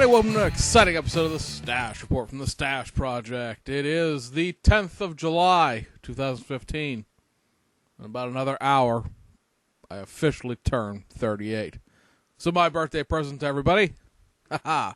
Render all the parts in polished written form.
everybody. Welcome to an exciting episode of the Stash Report from the Stash Project. It is the 10th of July, 2015. In about another hour, I officially turn 38. So my birthday present to everybody, haha,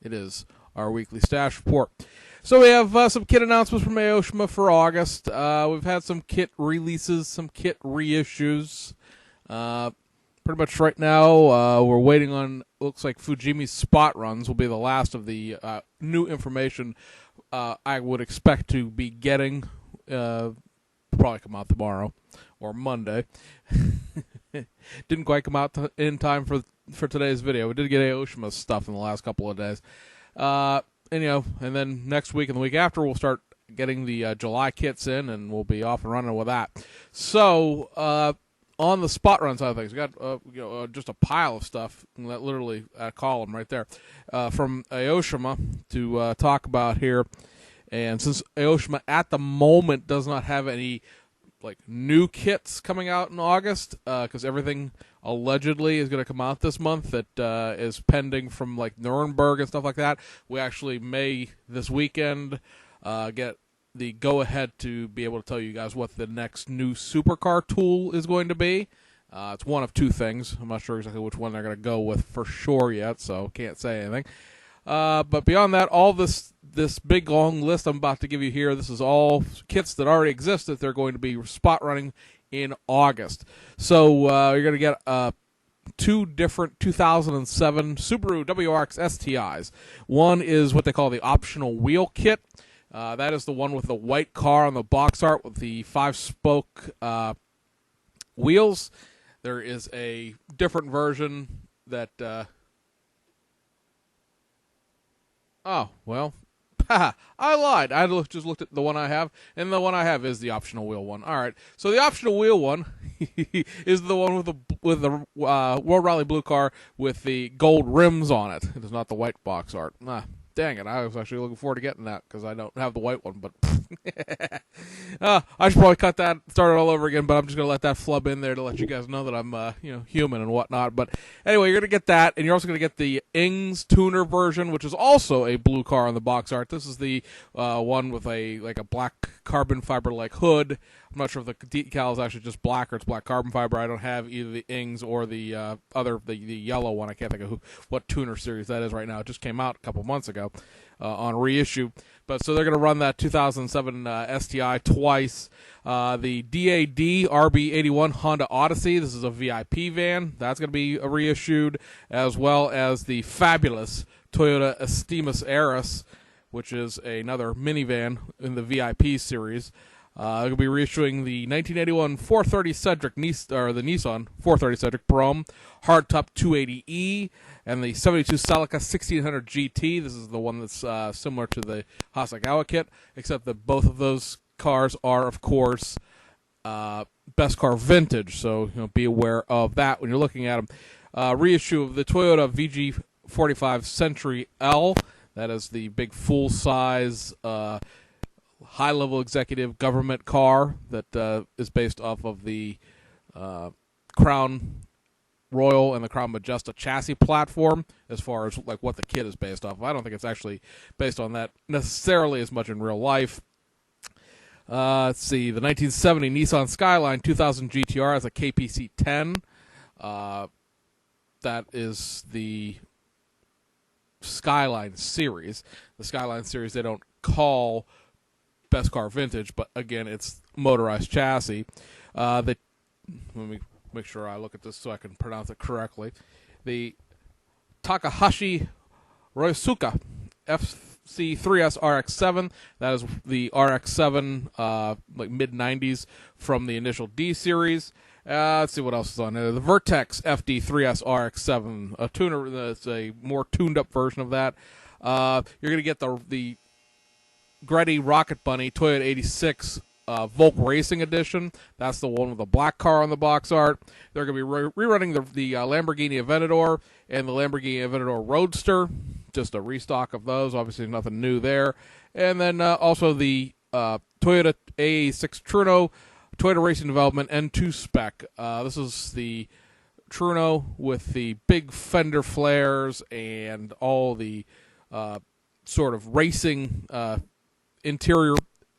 it is our weekly Stash Report. So we have some kit announcements from Aoshima for August. We've had some kit releases, some kit reissues. Pretty much right now, we're waiting on, looks like Fujimi's spot runs will be the last of the new information I would expect to be getting. Probably come out tomorrow or Monday. Didn't quite come out in time for today's video. We did get Aoshima stuff in the last couple of days. And then next week and the week after, we'll start getting the July kits in, and we'll be off and running with that. So, on the spot run side of things, we got just a pile of stuff, that literally a column right there, from Aoshima to talk about here. And since Aoshima at the moment does not have any new kits coming out in August, because everything allegedly is going to come out this month that is pending from Nuremberg and stuff like that, we actually may this weekend get the go-ahead to be able to tell you guys what the next new supercar tool is going to be. It's one of two things. I'm not sure exactly which one they're going to go with for sure yet, so can't say anything. But beyond that, all this big long list I'm about to give you here, this is all kits that already exist that they're going to be spot running in August. So you're going to get two different 2007 Subaru WRX STIs. One is what they call the optional wheel kit. That is the one with the white car on the box art with the 5-spoke wheels. There is a different version that... Oh, well, I lied. I just looked at the one I have, and the one I have is the optional wheel one. All right, so the optional wheel one is the one with the World Rally Blue car with the gold rims on it. It is not the white box art. Dang it, I was actually looking forward to getting that because I don't have the white one, but I should probably cut that, start it all over again, but I'm just going to let that flub in there to let you guys know that I'm human and whatnot. But anyway, you're going to get that, and you're also going to get the Ings tuner version, which is also a blue car on the box art. This is the one with a black carbon fiber-like hood. I'm not sure if the decal is actually just black or it's black carbon fiber. I don't have either the Ings or the the yellow one. I can't think of what tuner series that is right now. It just came out a couple months ago on reissue. But so they're going to run that 2007 STI twice. The DAD RB81 Honda Odyssey. This is a VIP van. That's going to be reissued, as well as the fabulous Toyota Estimus Aris, which is another minivan in the VIP series. They're going to be reissuing the 1981 430 Cedric, the Nissan 430 Cedric Brougham Hardtop 280E, and the 72 Celica 1600 GT. This is the one that's similar to the Hasegawa kit, except that both of those cars are, of course, best car vintage. So be aware of that when you're looking at them. Reissue of the Toyota VG45 Century L. That is the big full-size high-level executive government car that is based off of the Crown Royal and the Crown Majesta chassis platform, as far as what the kit is based off of. I don't think it's actually based on that necessarily as much in real life. Let's see, the 1970 Nissan Skyline 2000 GTR has a KPC 10. That is the Skyline series. The Skyline series they don't call best car vintage, but again, it's motorized chassis. Let me make sure I look at this so I can pronounce it correctly. The Takahashi Ryosuke FC3S RX-7. That is the RX-7 mid-90s from the initial D series. Let's see what else is on there. The Vertex FD3S RX-7, a tuner. That's a more tuned-up version of that. You're going to get the Gretty Rocket Bunny Toyota 86 Volk Racing Edition. That's the one with the black car on the box art. They're going to be rerunning the Lamborghini Aventador and the Lamborghini Aventador Roadster. Just a restock of those. Obviously, nothing new there. And then also the Toyota AA6 Truno Toyota Racing Development N2 spec. This is the Truno with the big fender flares and all the sort of racing interior.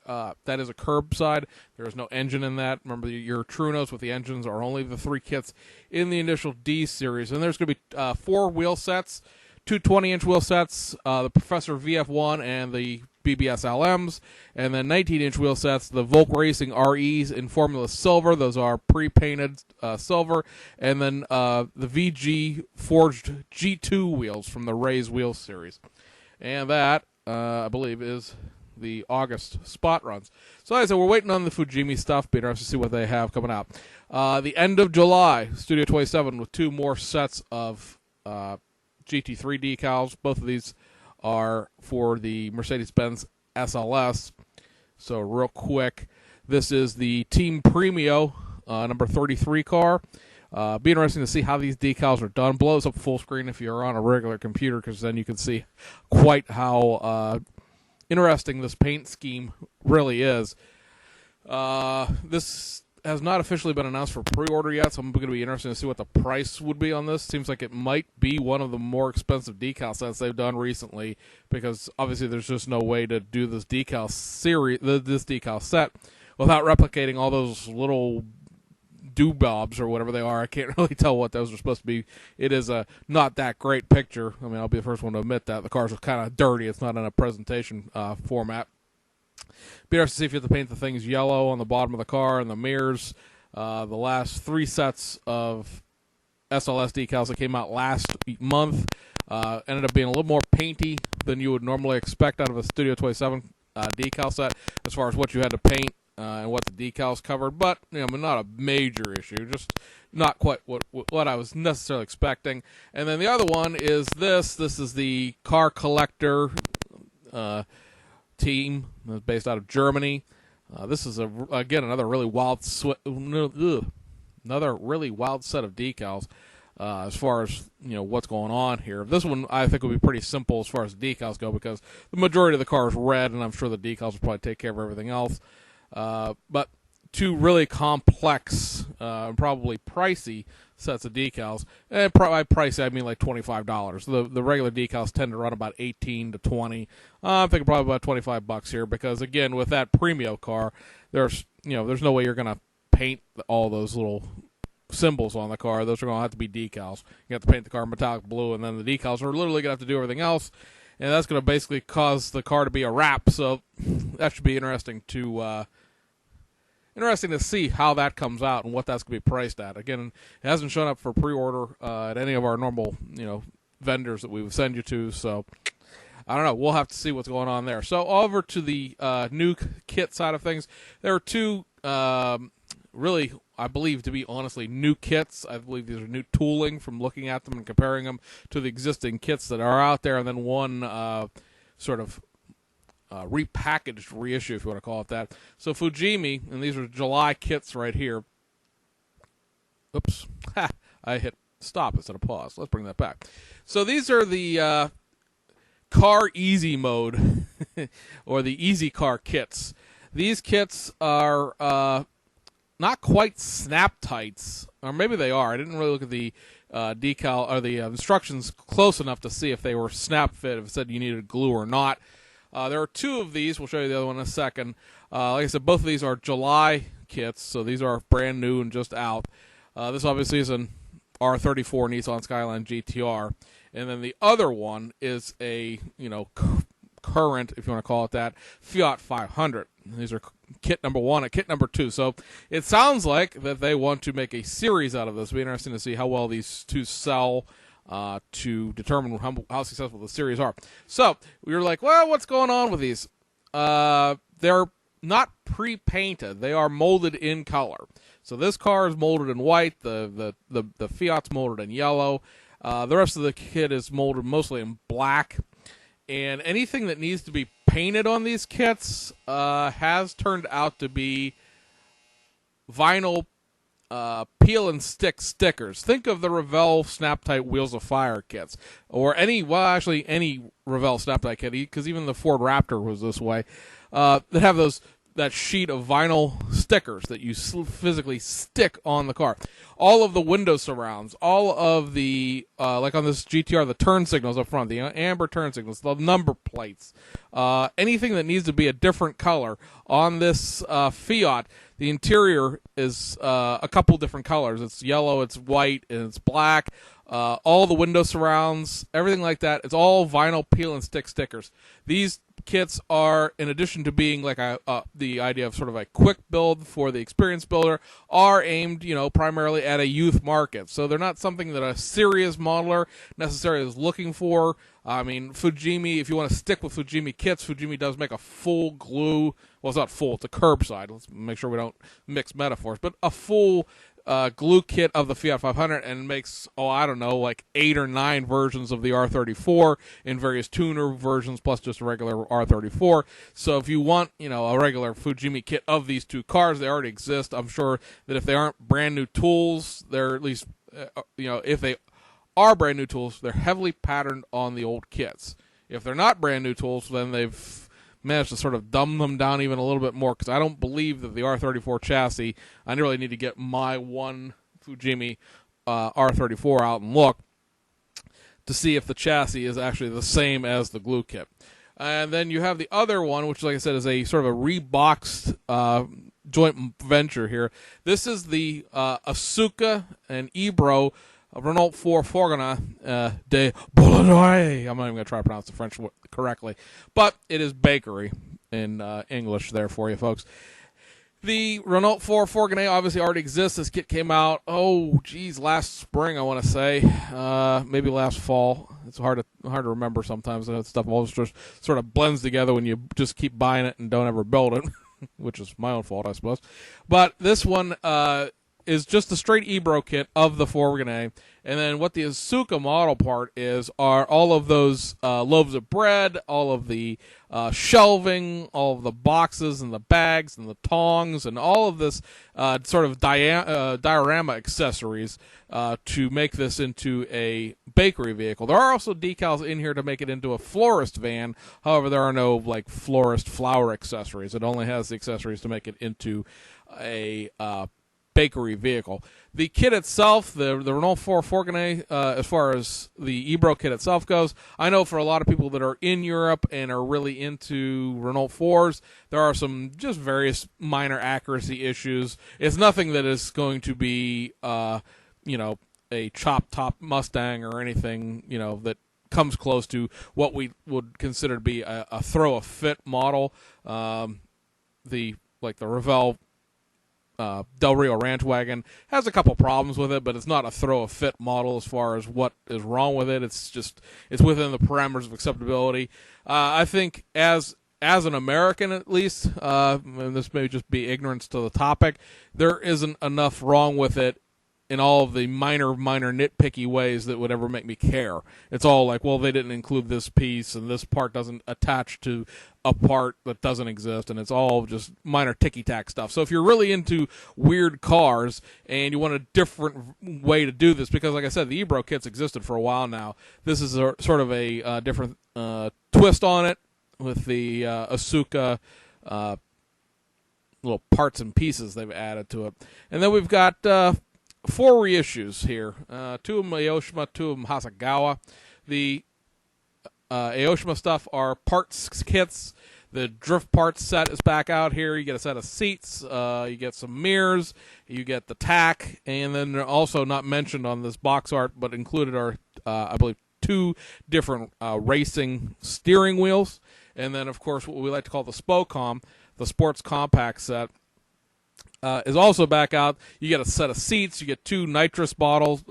That is a curbside. There is no engine in that. Remember, your Trunos with the engines are only the 3 kits in the initial D series. And there's going to be 4 wheel sets, 2 20-inch wheel sets, the Professor VF1 and the BBS LMs, and then 19-inch wheel sets, the Volk Racing REs in Formula Silver. Those are pre-painted silver. And then the VG Forged G2 wheels from the Ray's Wheel Series. And that, I believe, is the August spot runs. So like I said, we're waiting on the Fujimi stuff. Be interested to see what they have coming out. The end of July, Studio 27 with 2 more sets of GT3 decals. Both of these are for the Mercedes-Benz SLS. So real quick, this is the Team Premio number 33 car. Be interesting to see how these decals are done. Blows up full screen if you're on a regular computer, because then you can see quite how interesting this paint scheme really is. This has not officially been announced for pre-order yet, so I'm going to be interested to see what the price would be on this. Seems like it might be one of the more expensive decal sets they've done recently, because obviously there's just no way to do this decal series, this decal set, without replicating all those little doobobs or whatever they are. I can't really tell what those are supposed to be. It is a not that great picture. I mean, I'll be the first one to admit that. The cars are kind of dirty. It's not in a presentation format. Be interested to see if you have to paint the things yellow on the bottom of the car and the mirrors. The last 3 sets of SLS decals that came out last month ended up being a little more painty than you would normally expect out of a Studio 27 decal set, as far as what you had to paint and what the decals covered. But not a major issue, just not quite what I was necessarily expecting. And then the other one is this. This is the Car Collector team, based out of Germany. This is again another really wild really wild set of decals as far as what's going on here. This one I think will be pretty simple as far as decals go, because the majority of the car is red, and I'm sure the decals will probably take care of everything else. But 2 really complex and probably pricey sets of decals. And by pricey, I mean like $25. The regular decals tend to run about $18 to $20. I'm thinking probably about $25 here, because again, with that Premio car, there's no way you're gonna paint all those little symbols on the car. Those are gonna have to be decals. You have to paint the car metallic blue, and then the decals are literally gonna have to do everything else. And that's going to basically cause the car to be a wrap. So that should be interesting to see how that comes out and what that's going to be priced at. Again, it hasn't shown up for pre-order at any of our normal vendors that we would send you to. So I don't know. We'll have to see what's going on there. So over to the new kit side of things, there are 2 really, I believe, to be honestly, new kits. I believe these are new tooling from looking at them and comparing them to the existing kits that are out there, and then one sort of repackaged reissue, if you want to call it that. So Fujimi, and these are July kits right here. Oops. I hit stop instead of pause. Let's bring that back. So these are the Car Easy mode, or the Easy Car kits. These kits are not quite snap tights, or maybe they are. I didn't really look at the decal or the instructions close enough to see if they were snap fit, if it said you needed glue or not. There are 2 of these. We'll show you the other one in a second. Like I said, both of these are July kits, so these are brand new and just out. This obviously is an R34 Nissan Skyline GTR, and then the other one is a current, if you want to call it that, Fiat 500. These are kit number 1 and kit number 2. So it sounds like that they want to make a series out of this. It'll be interesting to see how well these 2 sell to determine how successful the series are. So we were like, well, what's going on with these? They're not pre-painted. They are molded in color. So this car is molded in white. The Fiat's molded in yellow. The rest of the kit is molded mostly in black. And anything that needs to be painted on these kits has turned out to be vinyl peel and stick stickers. Think of the Revell Snap-Tight Wheels of Fire kits, or any Revell Snap-Tight kit, because even the Ford Raptor was this way. That have those that sheet of vinyl stickers that you physically stick on the car. All of the window surrounds, all of the, like on this GTR, the turn signals up front, the amber turn signals, the number plates, anything that needs to be a different color on this Fiat. The interior is a couple different colors. It's yellow, it's white, and it's black. All the window surrounds, everything like that. It's all vinyl peel and stick stickers. These kits are, in addition to being like the idea of sort of a quick build for the experience builder, are aimed, primarily at a youth market. So they're not something that a serious modeler necessarily is looking for. I mean, Fujimi, if you want to stick with Fujimi kits, Fujimi does make a full glue. Well, it's not full, it's a curbside. Let's make sure we don't mix metaphors. But a full glue kit of the Fiat 500 and makes, like 8 or 9 versions of the R34 in various tuner versions, plus just a regular R34. So if you want, a regular Fujimi kit of these two cars, they already exist. I'm sure that if they aren't brand new tools, they're at least, if they are brand new tools, they're heavily patterned on the old kits. If they're not brand new tools, then they've managed to sort of dumb them down even a little bit more, because I don't believe that the R34 chassis, I really need to get my one Fujimi R34 out and look to see if the chassis is actually the same as the glue kit. And then you have the other one, which, like I said, is a sort of a reboxed joint venture here. This is the Asuka and Ebro Renault 4 Fourgonnais de Boulogne. I'm not even going to try to pronounce the French correctly, but it is bakery in English there for you folks. The Renault 4 Fourgonnais obviously already exists. This kit came out, last spring, I want to say, maybe last fall. It's hard to remember sometimes. That stuff always just sort of blends together when you just keep buying it and don't ever build it, which is my own fault, I suppose. But this one is just a straight Ebro kit of the Fourgonnais. And then what the Asuka model part are all of those loaves of bread, all of the shelving, all of the boxes and the bags and the tongs, and all of this sort of diorama accessories to make this into a bakery vehicle. There are also decals in here to make it into a florist van. However, there are no florist flower accessories. It only has the accessories to make it into a bakery vehicle. The kit itself, the Renault 4 Fourgonnais, as far as the Ebro kit itself goes, I know for a lot of people that are in Europe and are really into Renault 4s, there are some just various minor accuracy issues. It's nothing that is going to be, a chop-top Mustang or anything, that comes close to what we would consider to be a throw-a-fit model. The Revell Del Rio Ranch Wagon has a couple problems with it, but it's not a throw-a-fit model as far as what is wrong with it. It's within the parameters of acceptability. I think as an American, at least, and this may just be ignorance to the topic, there isn't enough wrong with it in all of the minor nitpicky ways that would ever make me care. It's all like, well, they didn't include this piece, and this part doesn't attach to a part that doesn't exist, and it's all just minor ticky-tack stuff. So if you're really into weird cars and you want a different way to do this, because like I said, the Ebro kits existed for a while now, this is sort of a different twist on it with the Asuka little parts and pieces they've added to it. And then we've got 4 reissues here. 2 of them Aoshima, 2 of them Hasegawa. The Aoshima stuff are parts kits. The drift parts set is back out here. You get a set of seats. You get some mirrors. You get the tack. And then they're also not mentioned on this box art, but included are, I believe, 2 different racing steering wheels. And then, of course, what we like to call the Spocom, the sports compact set, is also back out. You get a set of seats. You get 2 nitrous bottles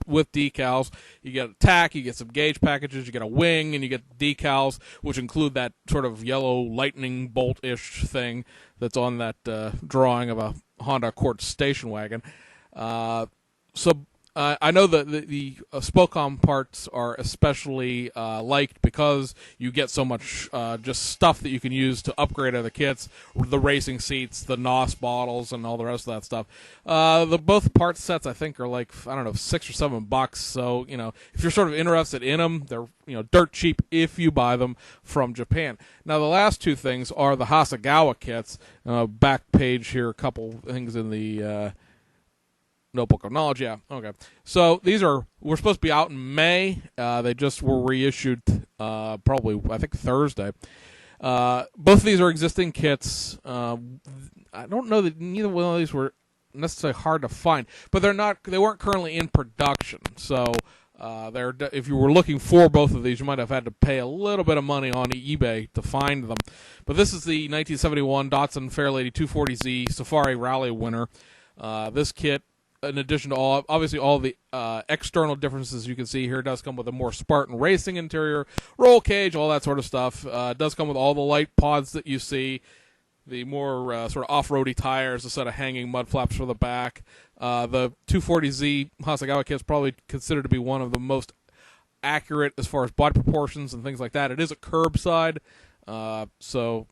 with decals. You get a tack. You get some gauge packages. You get a wing, and you get decals, which include that sort of yellow lightning bolt-ish thing that's on that drawing of a Honda Accord station wagon. So I know that the Spocom parts are especially liked because you get so much just stuff that you can use to upgrade other kits, the racing seats, the NOS bottles, and all the rest of that stuff. Both part sets, I think, are like, I don't know, $6 or $7. So, if you're sort of interested in them, they're, dirt cheap if you buy them from Japan. Now, the last two things are the Hasegawa kits. Back page here, a couple things in the Notebook of Knowledge, yeah. Okay. So we're supposed to be out in May. They just were reissued probably, I think, Thursday. Both of these are existing kits. I don't know that neither one of these were necessarily hard to find, but they weren't currently in production. So if you were looking for both of these, you might have had to pay a little bit of money on eBay to find them. But this is the 1971 Datsun Fairlady 240Z Safari Rally winner. This kit, in addition to all the external differences you can see here, does come with a more Spartan racing interior, roll cage, all that sort of stuff. It does come with all the light pods that you see, the more sort of off-roady tires, a set of hanging mud flaps for the back. The 240Z Hasegawa kit is probably considered to be one of the most accurate as far as body proportions and things like that. It is a curbside, so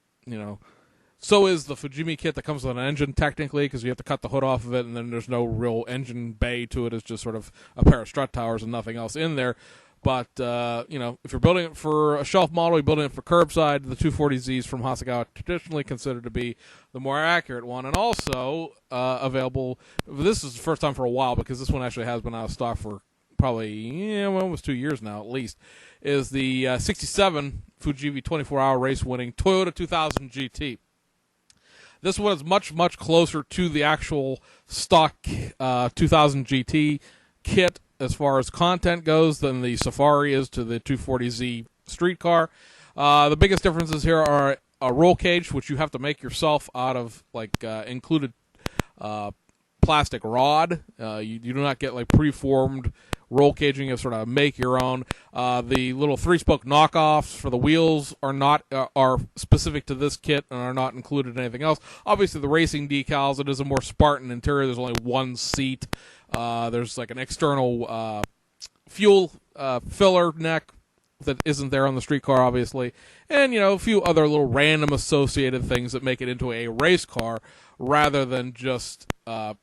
is the Fujimi kit that comes with an engine, technically, because you have to cut the hood off of it, and then there's no real engine bay to it. It's just sort of a pair of strut towers and nothing else in there. But, if you're building it for a shelf model, you're building it for curbside, the 240Zs from Hasegawa traditionally considered to be the more accurate one. And also available, this is the first time for a while, because this one actually has been out of stock for probably almost 2 years now at least, is the 67 Fujivi 24-hour race-winning Toyota 2000 GT. This one is much, much closer to the actual stock 2000 GT kit as far as content goes than the Safari is to the 240Z street car. The biggest differences here are a roll cage, which you have to make yourself out of included plastic rod. You do not get preformed roll caging. You sort of make your own. The little 3-spoke knockoffs for the wheels are specific to this kit and are not included in anything else. Obviously, the racing decals, it is a more Spartan interior. There's only one seat. There's an external fuel filler neck that isn't there on the street car, obviously, and a few other little random associated things that make it into a race car rather than just a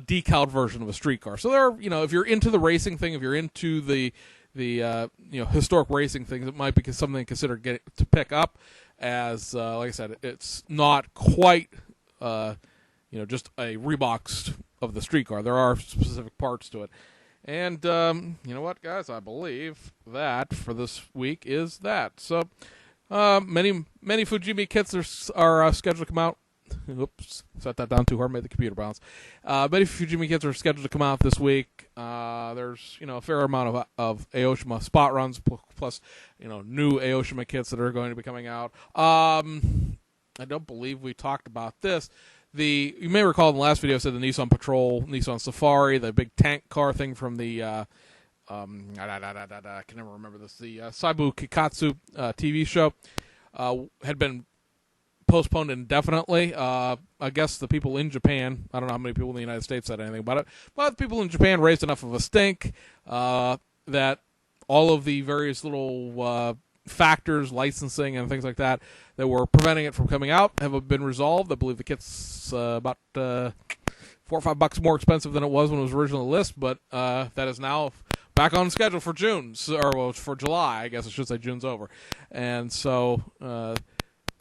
decaled version of a street car. So there, if you're into the racing thing, if you're into the historic racing things, it might be something to consider to pick up. As like I said, it's not quite just a reboxed of the street car. There are specific parts to it. And you know what, guys? I believe that for this week is that. So many Fujimi kits are scheduled to come out. Oops, set that down too hard, made the computer bounce. Many Fujimi kits are scheduled to come out this week. There's a fair amount of Aoshima spot runs, plus new Aoshima kits that are going to be coming out. I don't believe we talked about this. You may recall in the last video I said the Nissan Patrol, Nissan Safari, the big tank car thing from the I can never remember this. The Saibu Kikatsu TV show had been postponed indefinitely. I guess the people in Japan, I don't know how many people in the United States said anything about it, but the people in Japan raised enough of a stink that all of the various little factors, licensing, and things like that were preventing it from coming out have been resolved. I believe the kit's about $4 or $5 more expensive than it was when it was originally listed, but that is now back on schedule for June, for July. I guess I should say June's over. And so of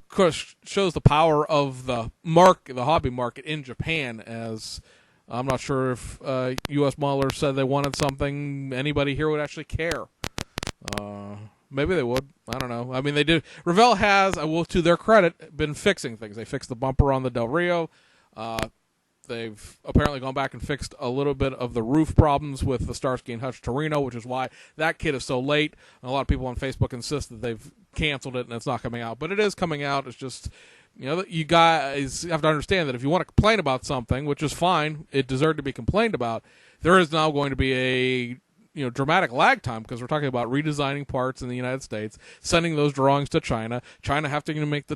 course, shows the power of the hobby market in Japan, as I'm not sure if U.S. modelers said they wanted something, anybody here would actually care. Maybe they would. I don't know. I mean, they did. Revell has, to their credit, been fixing things. They fixed the bumper on the Del Rio. They've apparently gone back and fixed a little bit of the roof problems with the Starsky and Hutch Torino, which is why that kit is so late. And a lot of people on Facebook insist that they've canceled it and it's not coming out. But it is coming out. It's just, you guys have to understand that if you want to complain about something, which is fine, it deserved to be complained about, there is now going to be a dramatic lag time, because we're talking about redesigning parts in the United States, sending those drawings to China, China having to make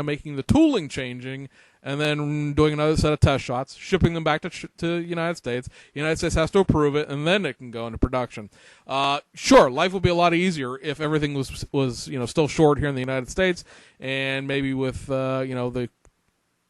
making the tooling changing, and then doing another set of test shots, shipping them back to the United States. The United States has to approve it, and then it can go into production. Sure, life would be a lot easier if everything was still short here in the United States, and maybe with the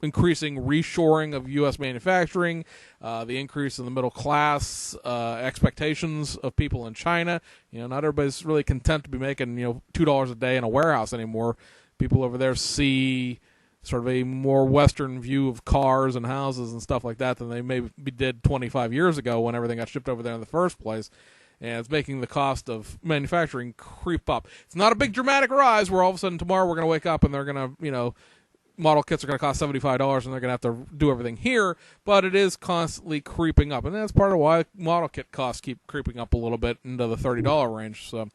increasing reshoring of U.S. manufacturing, the increase in the middle class, expectations of people in China. Not everybody's really content to be making $2 a day in a warehouse anymore. People over there see sort of a more Western view of cars and houses and stuff like that than they maybe did 25 years ago when everything got shipped over there in the first place. And it's making the cost of manufacturing creep up. It's not a big dramatic rise where all of a sudden tomorrow we're going to wake up and they're going to, model kits are going to cost $75 and they're going to have to do everything here, but it is constantly creeping up. And that's part of why model kit costs keep creeping up a little bit into the $30 range. So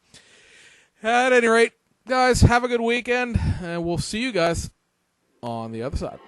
at any rate, guys, have a good weekend, and we'll see you guys on the other side.